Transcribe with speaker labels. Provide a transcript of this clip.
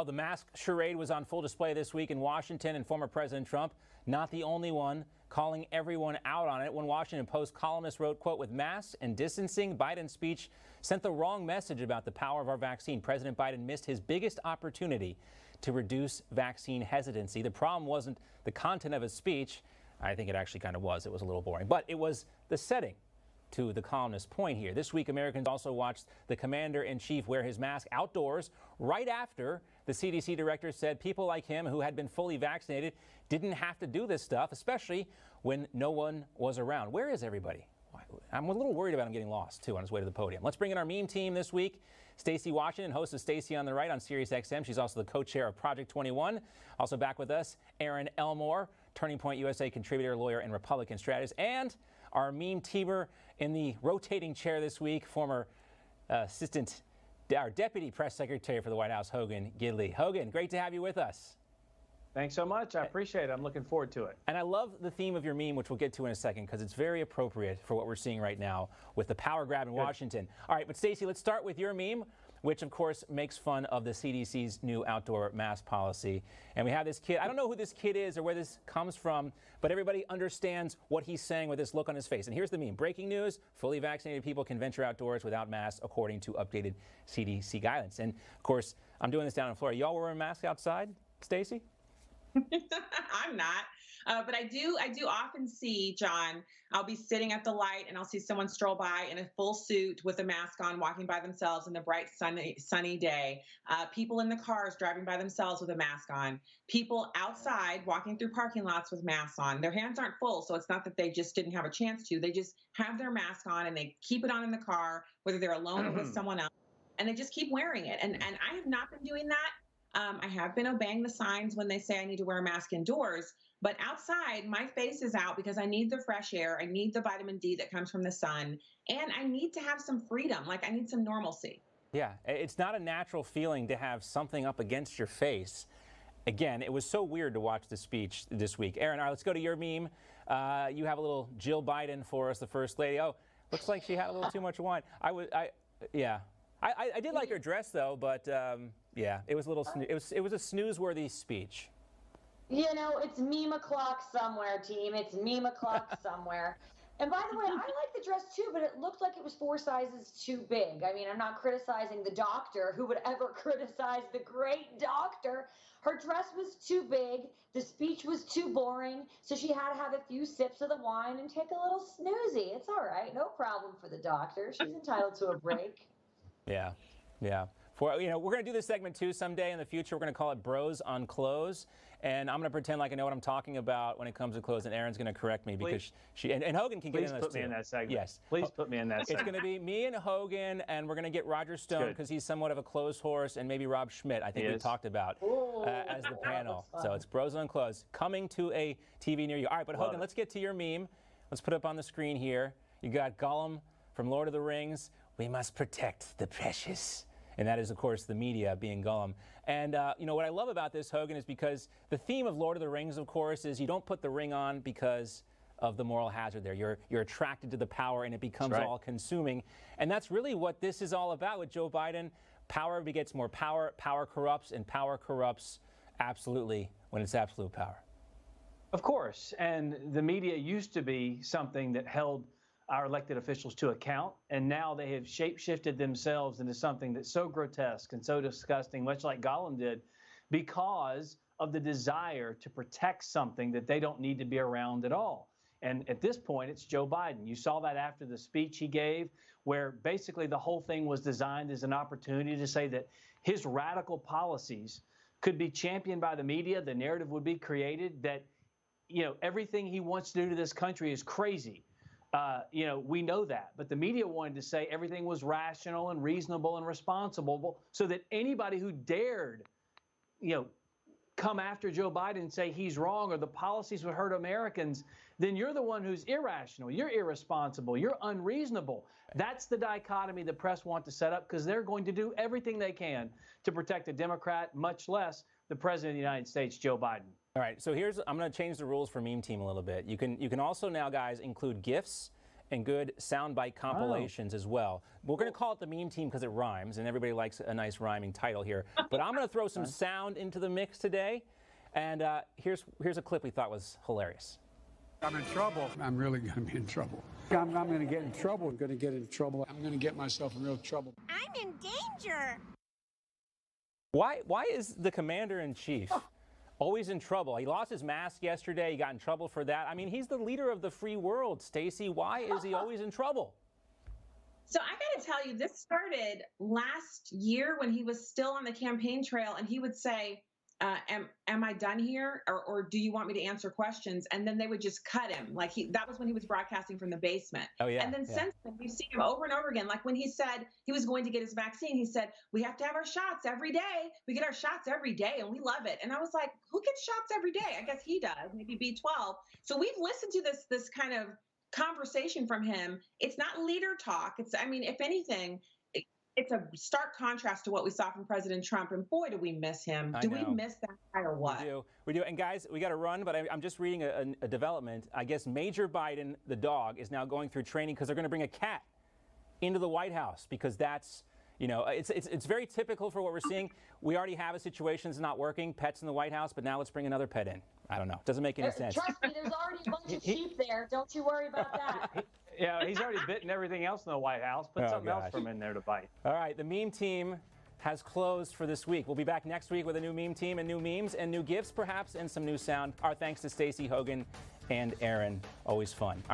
Speaker 1: Well, the mask charade was on full display this week in Washington, and former President Trump, not the only one, calling everyone out on it. One Washington Post columnist wrote, quote, "With masks and distancing, Biden's speech sent the wrong message about the power of our vaccine. President Biden missed his biggest opportunity to reduce vaccine hesitancy." The problem wasn't the content of his speech. I think it actually kind of was. It was a little boring, but it was the setting. To the columnist's point here. This week, Americans also watched the commander-in-chief wear his mask outdoors right after the CDC director said people like him who had been fully vaccinated didn't have to do this stuff, especially when no one was around. Where is everybody? I'm a little worried about him getting lost, too, on his way to the podium. Let's bring in our meme team this week. Stacy Washington, host of Stacy on the Right on Sirius XM. She's also the co-chair of Project 21. Also back with us, Aaron Elmore, Turning Point USA contributor, lawyer, and Republican strategist. And our meme teamer in the rotating chair this week, former our deputy press secretary for the White House, Hogan Gidley. Hogan, great to have you with us.
Speaker 2: Thanks so much. I appreciate it. I'm looking forward to it.
Speaker 1: And I love the theme of your meme, which we'll get to in a second, because it's very appropriate for what we're seeing right now with the power grab in Washington. All right, but Stacy, let's start with your meme, which of course makes fun of the CDC's new outdoor mask policy. And we have this kid. I don't know who this kid is or where this comes from, but everybody understands what he's saying with this look on his face. And here's the meme. Breaking news, fully vaccinated people can venture outdoors without masks, according to updated CDC guidance. And of course, I'm doing this down in Florida. Y'all wearing masks outside, Stacy?
Speaker 3: I'm not, but I do often see, John, I'll be sitting at the light and I'll see someone stroll by in a full suit with a mask on, walking by themselves in the bright, sunny day. People in the cars driving by themselves with a mask on. People outside walking through parking lots with masks on. Their hands aren't full, so it's not that they just didn't have a chance to. They just have their mask on and they keep it on in the car, whether they're alone or with someone else, and they just keep wearing it. And I have not been doing that. I have been obeying the signs when they say I need to wear a mask indoors, but outside, my face is out because I need the fresh air. I need the vitamin D that comes from the sun, and I need to have some freedom. Like, I need some normalcy.
Speaker 1: Yeah, it's not a natural feeling to have something up against your face. Again, it was so weird to watch the speech this week. Aaron, all right, let's go to your meme. You have a little Jill Biden for us, the First Lady. Oh, looks like she had a little too much wine. I did like her dress, though, but yeah, it was a little. It was a snooze-worthy speech.
Speaker 4: You know, it's meme o'clock somewhere, team. It's meme o'clock somewhere. And by the way, I like the dress too, but it looked like it was 4 sizes too big. I mean, I'm not criticizing the doctor. Who would ever criticize the great doctor? Her dress was too big. The speech was too boring. So she had to have a few sips of the wine and take a little snoozy. It's all right. No problem for the doctor. She's entitled to a break.
Speaker 1: Yeah, yeah. We're going to do this segment too someday in the future. We're going to call it Bros on Clothes, and I'm going to pretend like I know what I'm talking about when it comes to clothes. And Aaron's going to correct me because she and Hogan can get in on this too.
Speaker 2: Please put me in that segment.
Speaker 1: Yes,
Speaker 2: please put me in that segment.
Speaker 1: It's going to be me and Hogan, and we're going to get Roger Stone because he's somewhat of a clothes horse, and maybe Rob Schmidt. I think we talked about as the panel. So it's Bros on Clothes coming to a TV near you. All right, but Hogan, let's get to your meme. Let's put it up on the screen here. You got Gollum from Lord of the Rings. We must protect the precious. And that is, of course, the media being Gollum. And, what I love about this, Hogan, is because the theme of Lord of the Rings, of course, is you don't put the ring on because of the moral hazard there. You're attracted to the power, and it becomes all-consuming. And that's really what this is all about with Joe Biden. Power begets more power. Power corrupts, and power corrupts absolutely when it's absolute power.
Speaker 2: Of course. And the media used to be something that held our elected officials to account, and now they have shape-shifted themselves into something that's so grotesque and so disgusting, much like Gollum did, because of the desire to protect something that they don't need to be around at all. And at this point, it's Joe Biden. You saw that after the speech he gave, where basically the whole thing was designed as an opportunity to say that his radical policies could be championed by the media. The narrative would be created that, everything he wants to do to this country is crazy. We know that, but the media wanted to say everything was rational and reasonable and responsible, so that anybody who dared, come after Joe Biden and say he's wrong or the policies would hurt Americans, then you're the one who's irrational, you're irresponsible, you're unreasonable. That's the dichotomy the press want to set up, because they're going to do everything they can to protect a Democrat, much less the President of the United States, Joe Biden.
Speaker 1: All right, so I'm going to change the rules for Meme Team a little bit. You can also now, guys, include GIFs and good soundbite compilations as well. We're going to call it the meme team because it rhymes, and everybody likes a nice rhyming title here. But I'm going to throw some sound into the mix today, and here's a clip we thought was hilarious.
Speaker 5: I'm in trouble. I'm really going to be in trouble. I'm going to get in trouble. I'm going to get in trouble. I'm going to get myself in real trouble.
Speaker 6: I'm in danger.
Speaker 1: Why is the commander-in-chief always in trouble? He lost his mask yesterday. He got in trouble for that. I mean, he's the leader of the free world, Stacy. Why is he always in trouble?
Speaker 3: So I got to tell you, this started last year when he was still on the campaign trail, and he would say, am I done here? Or do you want me to answer questions? And then they would just cut him. Like that was when he was broadcasting from the basement.
Speaker 1: Oh, yeah.
Speaker 3: And then since then, we've seen him over and over again. Like when he said he was going to get his vaccine, he said, we have to have our shots every day. We get our shots every day and we love it. And I was like, who gets shots every day? I guess he does, maybe B12. So we've listened to this kind of conversation from him. It's not leader talk. I mean, if anything, it's a stark contrast to what we saw from President Trump, and boy, do we miss him. Do we miss that guy or what?
Speaker 1: We do. And guys, we got to run, but I'm just reading a development. I guess Major Biden, the dog, is now going through training because they're going to bring a cat into the White House because that's, you know, it's very typical for what we're seeing. We already have a situation that's not working, pets in the White House, but now let's bring another pet in. I don't know. Doesn't make any sense.
Speaker 4: Trust me, there's already a bunch of sheep there. Don't you worry about that.
Speaker 2: Yeah, he's already bitten everything else in the White House. Put something else from in there to bite.
Speaker 1: All right, the meme team has closed for this week. We'll be back next week with a new meme team and new memes and new gifts, perhaps, and some new sound. Our thanks to Stacy, Hogan, and Aaron. Always fun. All right.